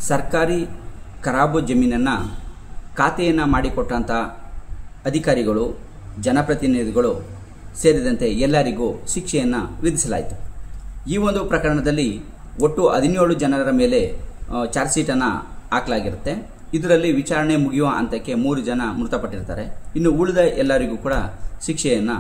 ಸರ್ಕಾರಿ ಖರಾಬು ಜಮೀನನ್ನು ಖಾತೆಯನ್ನು ಮಾಡಿಕೊಟ್ಟಂಥ ಅಧಿಕಾರಿಗಳು, ಜನಪ್ರತಿನಿಧಿಗಳು ಸೇರಿದಂತೆ ಎಲ್ಲರಿಗೂ ಶಿಕ್ಷೆಯನ್ನು ವಿಧಿಸಲಾಯಿತು. ಈ ಒಂದು ಪ್ರಕರಣದಲ್ಲಿ ಒಟ್ಟು 17 ಜನರ ಮೇಲೆ ಚಾರ್ಜ್ ಶೀಟನ್ನು ಹಾಕಲಾಗಿರುತ್ತೆ. ಇದರಲ್ಲಿ ವಿಚಾರಣೆ ಮುಗಿಯುವ ಹಂತಕ್ಕೆ 3 ಜನ ಮೃತಪಟ್ಟಿರ್ತಾರೆ. ಇನ್ನು ಉಳಿದ ಎಲ್ಲರಿಗೂ ಕೂಡ ಶಿಕ್ಷೆಯನ್ನು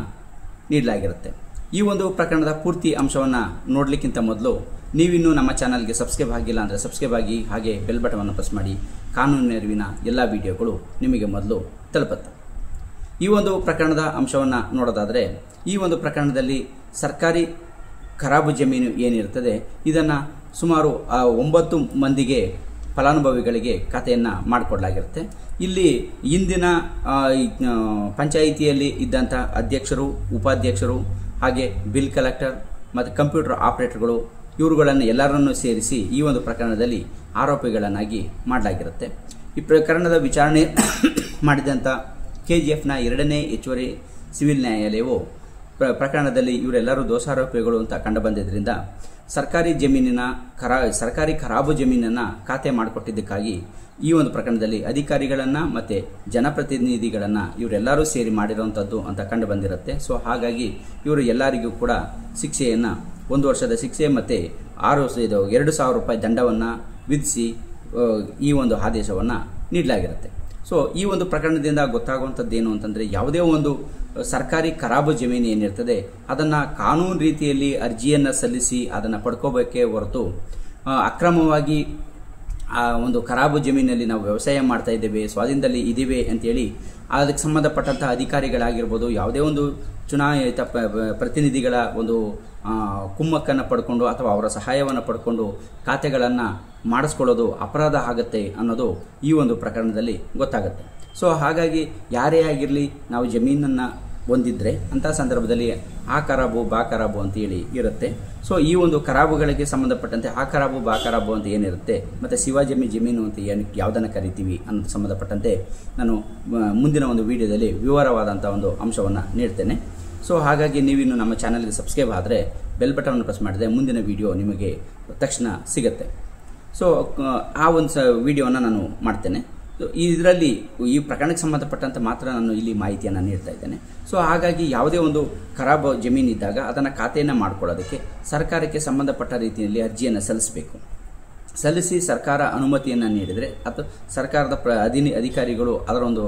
ನೀಡಲಾಗಿರುತ್ತೆ. ಈ ಒಂದು ಪ್ರಕರಣದ ಪೂರ್ತಿ ಅಂಶವನ್ನು ನೋಡಲಿಕ್ಕಿಂತ ಮೊದಲು ನೀವಿನ್ನೂ ನಮ್ಮ ಚಾನಲ್ಗೆ ಸಬ್ಸ್ಕ್ರೈಬ್ ಆಗಿಲ್ಲ ಅಂದರೆ ಸಬ್ಸ್ಕ್ರೈಬ್ ಆಗಿ, ಹಾಗೆ ಬೆಲ್ ಬಟನ್ ಪ್ರೆಸ್ ಮಾಡಿ. ಕಾನೂನು ನೆರವಿನ ಎಲ್ಲ ವಿಡಿಯೋಗಳು ನಿಮಗೆ ಮೊದಲು ತಲುಪುತ್ತೆ. ಈ ಒಂದು ಪ್ರಕರಣದ ಅಂಶವನ್ನು ನೋಡೋದಾದರೆ, ಈ ಒಂದು ಪ್ರಕರಣದಲ್ಲಿ ಸರ್ಕಾರಿ ಖರಾಬು ಜಮೀನು ಏನಿರ್ತದೆ ಇದನ್ನು ಸುಮಾರು 9 ಮಂದಿಗೆ ಫಲಾನುಭವಿಗಳಿಗೆ ಖಾತೆಯನ್ನು ಮಾಡಿಕೊಡಲಾಗಿರುತ್ತೆ. ಇಲ್ಲಿ ಇಂದಿನ ಪಂಚಾಯಿತಿಯಲ್ಲಿ ಇದ್ದಂಥ ಅಧ್ಯಕ್ಷರು, ಉಪಾಧ್ಯಕ್ಷರು, ಹಾಗೆ ಬಿಲ್ ಕಲೆಕ್ಟರ್ ಮತ್ತು ಕಂಪ್ಯೂಟರ್ ಆಪರೇಟರ್ಗಳು ಇವರುಗಳನ್ನು ಎಲ್ಲರನ್ನೂ ಸೇರಿಸಿ ಈ ಒಂದು ಪ್ರಕರಣದಲ್ಲಿ ಆರೋಪಿಗಳನ್ನಾಗಿ ಮಾಡಲಾಗಿರುತ್ತೆ. ಈ ಪ್ರಕರಣದ ವಿಚಾರಣೆ ಮಾಡಿದಂಥ KGFನ 2ನೇ ಹೆಚ್ಚುವರಿ ಸಿವಿಲ್ ನ್ಯಾಯಾಲಯವು ಪ್ರಕರಣದಲ್ಲಿ ಇವರೆಲ್ಲರೂ ದೋಷಾರೋಪಿಗಳು ಅಂತ ಕಂಡುಬಂದಿದ್ದರಿಂದ ಸರ್ಕಾರಿ ಖರಾಬು ಜಮೀನನ್ನು ಖಾತೆ ಮಾಡಿಕೊಟ್ಟಿದ್ದಕ್ಕಾಗಿ ಈ ಒಂದು ಪ್ರಕರಣದಲ್ಲಿ ಅಧಿಕಾರಿಗಳನ್ನು ಮತ್ತು ಜನಪ್ರತಿನಿಧಿಗಳನ್ನು ಇವರೆಲ್ಲರೂ ಸೇರಿ ಮಾಡಿರುವಂಥದ್ದು ಅಂತ ಕಂಡು ಬಂದಿರುತ್ತೆ. ಸೊ ಹಾಗಾಗಿ ಇವರು ಎಲ್ಲರಿಗೂ ಕೂಡ ಶಿಕ್ಷೆಯನ್ನು 1 ವರ್ಷದ ಶಿಕ್ಷೆ ಮತ್ತು 2,000 ರೂಪಾಯಿ ದಂಡವನ್ನು ವಿಧಿಸಿ ಈ ಒಂದು ಆದೇಶವನ್ನು ನೀಡಲಾಗಿರುತ್ತೆ. ಸೊ ಈ ಒಂದು ಪ್ರಕರಣದಿಂದ ಗೊತ್ತಾಗುವಂಥದ್ದು ಏನು ಅಂತಂದರೆ, ಯಾವುದೇ ಒಂದು ಸರ್ಕಾರಿ ಖರಾಬು ಜಮೀನು ಏನಿರ್ತದೆ ಅದನ್ನು ಕಾನೂನು ರೀತಿಯಲ್ಲಿ ಅರ್ಜಿಯನ್ನು ಸಲ್ಲಿಸಿ ಅದನ್ನು ಪಡ್ಕೋಬೇಕೇ ಹೊರತು ಅಕ್ರಮವಾಗಿ ಆ ಒಂದು ಖರಾಬು ಜಮೀನಲ್ಲಿ ನಾವು ವ್ಯವಸಾಯ ಮಾಡ್ತಾ ಇದ್ದೇವೆ, ಸ್ವಾಧೀನದಲ್ಲಿ ಇದ್ದೀವಿ ಅಂತೇಳಿ ಅದಕ್ಕೆ ಸಂಬಂಧಪಟ್ಟಂಥ ಅಧಿಕಾರಿಗಳಾಗಿರ್ಬೋದು, ಯಾವುದೇ ಒಂದು ಚುನಾಯಿತ ಪ್ರತಿನಿಧಿಗಳ ಒಂದು ಕುಮ್ಮಕ್ಕನ್ನು ಪಡ್ಕೊಂಡು ಅಥವಾ ಅವರ ಸಹಾಯವನ್ನು ಪಡ್ಕೊಂಡು ಖಾತೆಗಳನ್ನು ಮಾಡಿಸ್ಕೊಳ್ಳೋದು ಅಪರಾಧ ಆಗುತ್ತೆ ಅನ್ನೋದು ಈ ಒಂದು ಪ್ರಕರಣದಲ್ಲಿ ಗೊತ್ತಾಗುತ್ತೆ. ಸೊ ಹಾಗಾಗಿ ಯಾರೇ ಆಗಿರಲಿ, ನಾವು ಜಮೀನನ್ನು ಹೊಂದಿದ್ರೆ ಅಂಥ ಸಂದರ್ಭದಲ್ಲಿ ಆ ಖರಾಬು ಬಾ ಖರಾಬು ಅಂತೇಳಿ ಇರುತ್ತೆ. ಸೊ ಈ ಒಂದು ಖರಾಬುಗಳಿಗೆ ಸಂಬಂಧಪಟ್ಟಂತೆ ಆ ಖರಾಬು ಬಾ ಖರಾಬು ಅಂತ ಏನಿರುತ್ತೆ, ಮತ್ತು ಜಮೀನು ಅಂತ ಯಾವುದನ್ನು ಕರಿತೀವಿ ಅನ್ನೋದು ಸಂಬಂಧಪಟ್ಟಂತೆ ನಾನು ಮುಂದಿನ ಒಂದು ವಿಡಿಯೋದಲ್ಲಿ ವಿವರವಾದಂಥ ಒಂದು ಅಂಶವನ್ನು ನೀಡ್ತೇನೆ. ಸೊ ಹಾಗಾಗಿ ನೀವಿನ್ನು ನಮ್ಮ ಚಾನಲ್ಗೆ ಸಬ್ಸ್ಕ್ರೈಬ್ ಆದರೆ ಬೆಲ್ ಬಟನ್ ಪ್ರೆಸ್ ಮಾಡಿದ್ರೆ ಮುಂದಿನ ವಿಡಿಯೋ ನಿಮಗೆ ತಕ್ಷಣ ಸಿಗುತ್ತೆ. ಸೊ ಆ ಒಂದು ವಿಡಿಯೋವನ್ನು ನಾನು ಮಾಡ್ತೇನೆ. ಇದರಲ್ಲಿ ಈ ಪ್ರಕರಣಕ್ಕೆ ಸಂಬಂಧಪಟ್ಟಂತೆ ಮಾತ್ರ ನಾನು ಇಲ್ಲಿ ಮಾಹಿತಿಯನ್ನು ನೀಡ್ತಾ ಇದ್ದೇನೆ. ಸೊ ಹಾಗಾಗಿ ಯಾವುದೇ ಒಂದು ಖರಾಬು ಜಮೀನಿದ್ದಾಗ ಅದನ್ನು ಖಾತೆಯನ್ನು ಮಾಡಿಕೊಳ್ಳೋದಕ್ಕೆ ಸರ್ಕಾರಕ್ಕೆ ಸಂಬಂಧಪಟ್ಟ ರೀತಿಯಲ್ಲಿ ಅರ್ಜಿಯನ್ನು ಸಲ್ಲಿಸಿ ಸರ್ಕಾರ ಅನುಮತಿಯನ್ನು ನೀಡಿದರೆ ಅಥವಾ ಸರ್ಕಾರದ ಅಧಿಕಾರಿಗಳು ಅದರ ಒಂದು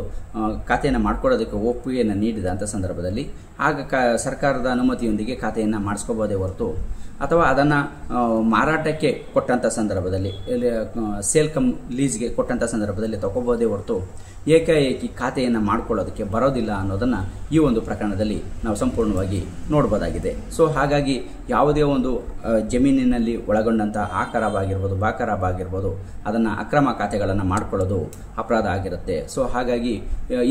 ಖಾತೆಯನ್ನು ಮಾಡ್ಕೊಳ್ಳೋದಕ್ಕೆ ಒಪ್ಪಿಗೆಯನ್ನು ನೀಡಿದಂಥ ಸಂದರ್ಭದಲ್ಲಿ ಆಗ ಸರ್ಕಾರದ ಅನುಮತಿಯೊಂದಿಗೆ ಖಾತೆಯನ್ನು ಮಾಡಿಸ್ಕೋಬೋದೇ ಹೊರತು ಅಥವಾ ಅದನ್ನು ಮಾರಾಟಕ್ಕೆ ಕೊಟ್ಟಂಥ ಸಂದರ್ಭದಲ್ಲಿ ಸೇಲ್ ಲೀಸ್ಗೆ ಕೊಟ್ಟಂಥ ಸಂದರ್ಭದಲ್ಲಿ ತಗೋಬೋದೇ ಹೊರತು ಏಕಾಏಕಿ ಖಾತೆಯನ್ನು ಮಾಡ್ಕೊಳ್ಳೋದಕ್ಕೆ ಬರೋದಿಲ್ಲ ಅನ್ನೋದನ್ನು ಈ ಒಂದು ಪ್ರಕರಣದಲ್ಲಿ ನಾವು ಸಂಪೂರ್ಣವಾಗಿ ನೋಡ್ಬೋದಾಗಿದೆ. ಸೊ ಹಾಗಾಗಿ ಯಾವುದೇ ಒಂದು ಜಮೀನಿನಲ್ಲಿ ಒಳಗೊಂಡಂಥ ಆ ಖರಾಬ್ ಆಗಿರ್ಬೋದು, ಬಾ ಖರಾಬ್ ಆಗಿರ್ಬೋದು, ಅದನ್ನು ಅಕ್ರಮ ಖಾತೆಗಳನ್ನು ಮಾಡ್ಕೊಳ್ಳೋದು ಅಪರಾಧ ಆಗಿರುತ್ತೆ. ಸೊ ಹಾಗಾಗಿ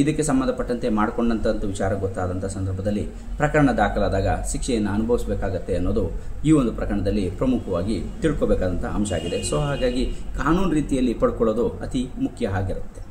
ಇದಕ್ಕೆ ಸಂಬಂಧಪಟ್ಟಂತೆ ಮಾಡಿಕೊಂಡಂಥ ವಿಚಾರ ಗೊತ್ತಾದಂಥ ಸಂದರ್ಭದಲ್ಲಿ ಪ್ರಕರಣ ದಾಖಲಾದಾಗ ಶಿಕ್ಷೆಯನ್ನು ಅನುಭವಿಸಬೇಕಾಗತ್ತೆ ಅನ್ನೋದು ಈ ಒಂದು ಪ್ರಕರಣದಲ್ಲಿ ಪ್ರಮುಖವಾಗಿ ತಿಳ್ಕೊಬೇಕಾದಂಥ ಅಂಶ ಆಗಿದೆ. ಸೊ ಹಾಗಾಗಿ ಕಾನೂನು ರೀತಿಯಲ್ಲಿ ಪಡ್ಕೊಳ್ಳೋದು ಅತಿ ಮುಖ್ಯ ಆಗಿರುತ್ತೆ.